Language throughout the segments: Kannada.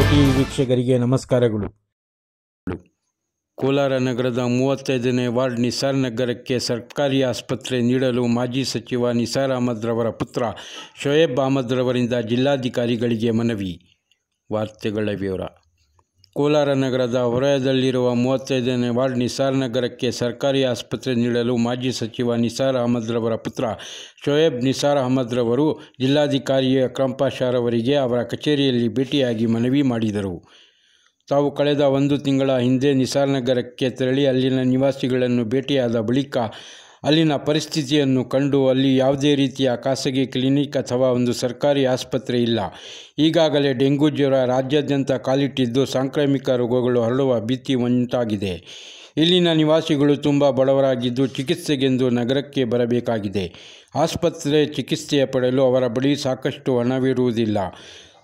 ಟಿವಿ ವೀಕ್ಷಕರಿಗೆ ನಮಸ್ಕಾರಗಳು. ಕೋಲಾರ ನಗರದ 35ನೇ ವಾರ್ಡ್ ನಿಸಾರ್ ನಗರಕ್ಕೆ ಸರ್ಕಾರಿ ಆಸ್ಪತ್ರೆ ನೀಡಲು ಮಾಜಿ ಸಚಿವ ನಿಸಾರ್ ಅಹಮದ್ ರವರ ಪುತ್ರ ಶೋಯಬ್ ಅಹಮದ್ ರವರಿಂದ ಜಿಲ್ಲಾಧಿಕಾರಿಗಳಿಗೆ ಮನವಿ. ವಾರ್ತೆಗಳ ವಿವರ. ಕೋಲಾರ ನಗರದ ಹೊರಯದಲ್ಲಿರುವ 35ನೇ ವಾರ್ಡ್ ನಿಸಾರ್ ನಗರಕ್ಕೆ ಸರ್ಕಾರಿ ಆಸ್ಪತ್ರೆ ನೀಡಲು ಮಾಜಿ ಸಚಿವ ನಿಸಾರ್ ಅಹಮದ್ ರವರ ಪುತ್ರ ಶೋಯಬ್ ನಿಸಾರ್ ಅಹಮದ್ ರವರು ಜಿಲ್ಲಾಧಿಕಾರಿ ಅಕ್ರಮ್ ಪಾಷಾ ರವರಿಗೆ ಅವರ ಕಚೇರಿಯಲ್ಲಿ ಭೇಟಿಯಾಗಿ ಮನವಿ ಮಾಡಿದರು. ತಾವು ಕಳೆದ 1 ತಿಂಗಳ ಹಿಂದೆ ನಿಸಾರ್ ನಗರಕ್ಕೆ ತೆರಳಿ ಅಲ್ಲಿನ ನಿವಾಸಿಗಳನ್ನು ಭೇಟಿಯಾದ ಬಳಿಕ ಅಲ್ಲಿನ ಪರಿಸ್ಥಿತಿಯನ್ನು ಕಂಡು ಅಲ್ಲಿ ಯಾವುದೇ ರೀತಿಯ ಖಾಸಗಿ ಕ್ಲಿನಿಕ್ ಅಥವಾ ಒಂದು ಸರ್ಕಾರಿ ಆಸ್ಪತ್ರೆ ಇಲ್ಲ. ಈಗಾಗಲೇ ಡೆಂಗು ಜ್ವರ ರಾಜ್ಯಾದ್ಯಂತ ಕಾಲಿಟ್ಟಿದ್ದು ಸಾಂಕ್ರಾಮಿಕ ರೋಗಗಳು ಹರಡುವ ಭೀತಿ ಉಂಟಾಗಿದೆ. ಇಲ್ಲಿನ ನಿವಾಸಿಗಳು ತುಂಬ ಬಡವರಾಗಿದ್ದು ಚಿಕಿತ್ಸೆಗೆಂದು ನಗರಕ್ಕೆ ಬರಬೇಕಾಗಿದೆ. ಆಸ್ಪತ್ರೆ ಚಿಕಿತ್ಸೆ ಪಡೆಯಲು ಅವರ ಬಳಿ ಸಾಕಷ್ಟು ಹಣವಿರುವುದಿಲ್ಲ.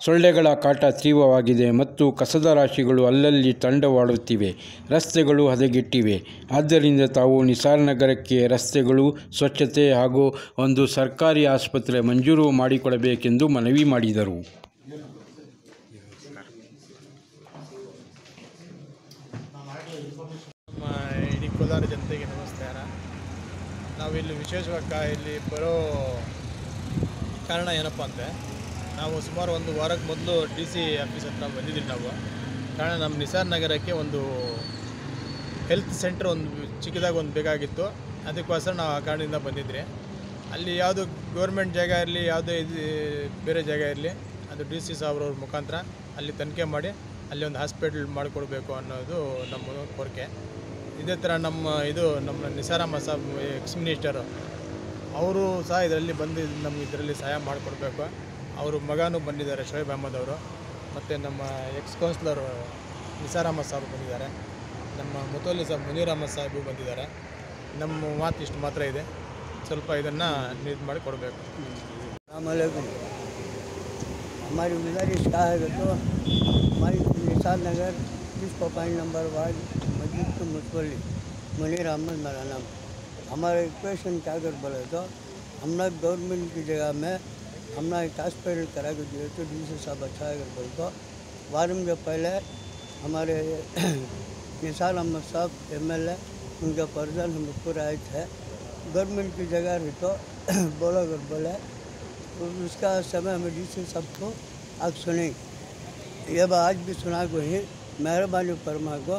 ಸೊಳ್ಳೆಗಳ ಕಾಟ ತೀವ್ರವಾಗಿದೆ ಮತ್ತು ಕಸದ ರಾಶಿಗಳು ಅಲ್ಲಲ್ಲಿ ತಂಡವಾಡುತ್ತಿವೆ. ರಸ್ತೆಗಳು ಹದಗೆಟ್ಟಿವೆ. ಆದ್ದರಿಂದ ತಾವು ನಿಸಾರ್ ನಗರಕ್ಕೆ ರಸ್ತೆಗಳು, ಸ್ವಚ್ಛತೆ ಹಾಗೂ ಒಂದು ಸರ್ಕಾರಿ ಆಸ್ಪತ್ರೆ ಮಂಜೂರು ಮಾಡಿಕೊಡಬೇಕೆಂದು ಮನವಿ ಮಾಡಿದರು. ಇಡೀ ಕೋಲಾರ ಜನತೆಗೆ ನಮಸ್ಕಾರ. ನಾವಿಲ್ಲಿ ವಿಶೇಷವಾಗಿ ಇಲ್ಲಿ ಬರೋ ಕಾರಣ ಏನಪ್ಪ ಅಂದರೆ, ನಾವು ಸುಮಾರು 1 ವಾರಕ್ಕೆ ಮೊದಲು DC ಆಫೀಸ್ ಹತ್ರ ಬಂದಿದ್ದೀವಿ ನಾವು. ಕಾರಣ ನಮ್ಮ ನಿಸಾರ್ ನಗರಕ್ಕೆ ಒಂದು ಹೆಲ್ತ್ ಸೆಂಟರ್ ಚಿಕ್ಕದಾಗಿ ಬೇಕಾಗಿತ್ತು. ಅದಕ್ಕೋಸ್ಕರ ನಾವು ಆ ಕಾರಣದಿಂದ ಬಂದಿದ್ರಿ. ಅಲ್ಲಿ ಯಾವುದು ಗೌರ್ಮೆಂಟ್ ಜಾಗ ಇರಲಿ, ಯಾವುದೇ ಬೇರೆ ಜಾಗ ಇರಲಿ, ಅದು DC ಸಾಹೇಬ್ರವ್ರ ಮುಖಾಂತರ ಅಲ್ಲಿ ತನಿಖೆ ಮಾಡಿ ಅಲ್ಲಿ ಒಂದು ಹಾಸ್ಪಿಟಲ್ ಮಾಡಿಕೊಡ್ಬೇಕು ಅನ್ನೋದು ನಮ್ಮ ಕೋರಿಕೆ. ಇದೇ ಥರ ನಮ್ಮ ನಿಸಾರ್ ಅಹಮದ್ ಸಾಬ್ ಎಕ್ಸ್ ಮಿನಿಸ್ಟರು ಅವರು ಸಹ ಇದರಲ್ಲಿ ಬಂದು ನಮ್ಗೆ ಇದರಲ್ಲಿ ಸಹಾಯ ಮಾಡಿಕೊಡ್ಬೇಕು. ಅವರು ಮಗನೂ ಬಂದಿದ್ದಾರೆ, ಶೋಯಬ್ ಅಹಮದ್ ಅವರು, ಮತ್ತು ನಮ್ಮ ಎಕ್ಸ್ ಕೌನ್ಸಿಲರು ನಿಸಾರ್ ಅಹಮದ್ ಸಾಬ್ ಬಂದಿದ್ದಾರೆ, ನಮ್ಮ ಮುತೋಲಿ ಸಾಬ್ ಮುನೀರ್ ಅಹಮದ್ ಸಾಹೇಬು ಬಂದಿದ್ದಾರೆ. ನಮ್ಮ ಮಾತು ಇಷ್ಟು ಮಾತ್ರ ಇದೆ, ಸ್ವಲ್ಪ ಇದನ್ನು ಇದು ಮಾಡಿ ಕೊಡಬೇಕು. हमारी गुजारिश क्या है तो हमारी निसार नगर 30 नंबर वार्ड मस्जिद के मुतवल्ली मुनीर अहमद मेरा नाम. हमारा इक्वेशन क्या कर बोले तो हमने गवर्नमेंट की जगह में हमने एक हॉस्पिटल करा के दिए तो DC साहब अच्छा है बोल तो वार में जो पहले हमारे निसार अहमद साहब MLA उनका पर्सन हम पूरा आए थे. गवर्नमेंट की जगह रही तो बोले तो उसका समय हमें DC साहब को आज सुनी. ये बात आज भी सुना को ही मेहरबानी फरमा को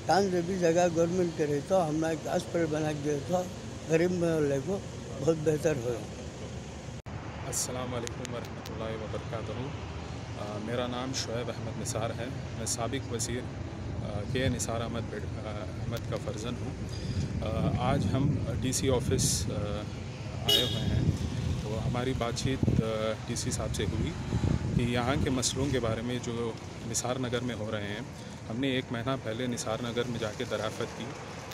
कान से भी जगह गवर्नमेंट के रही तो हमने एक हॉस्पिटल बना दिए तो गरीब मोहल्ले को बहुत बेहतर हो. अस्सलाम वालेकुम वरहमतुल्लाहि वबरकातुहू. मेरा नाम शोएब अहमद निसार है. मैं साबिक वज़ीर के निसार अहमद का फ़र्जन हूँ. आज हम DC ऑफ़िस आए हुए हैं. तो हमारी बातचीत DC साहब से हुई कि यहाँ के मसलों के बारे में जो निसार नगर में हो रहे हैं. हमने 1 महीना पहले निसार नगर में जाके दराफ़त की.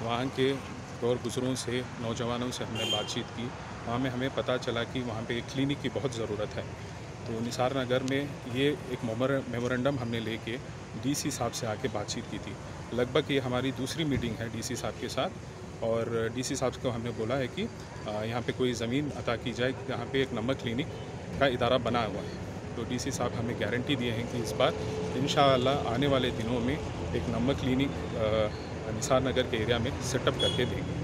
वहाँ के गौर गुज़रों से, नौजवानों से हमने बातचीत की. वहाँ में हमें पता चला कि वहाँ पे एक क्लिनिक की बहुत ज़रूरत है. तो निसार नगर में ये एक मेमोरेंडम हमने लेके DC साहब से आके बातचीत की थी. लगभग ये हमारी दूसरी मीटिंग है DC साहब के साथ. और DC साहब को हमने बोला है कि यहाँ पे कोई ज़मीन अता की जाए, यहाँ पे एक नंबर क्लिनिक का इदारा बना हुआ है. तो DC साहब हमें गारंटी दिए हैं कि इस बार इंशाअल्लाह आने वाले दिनों में एक नंबर क्लिनिक निसार नगर के एरिया में सेटअप करके देंगे.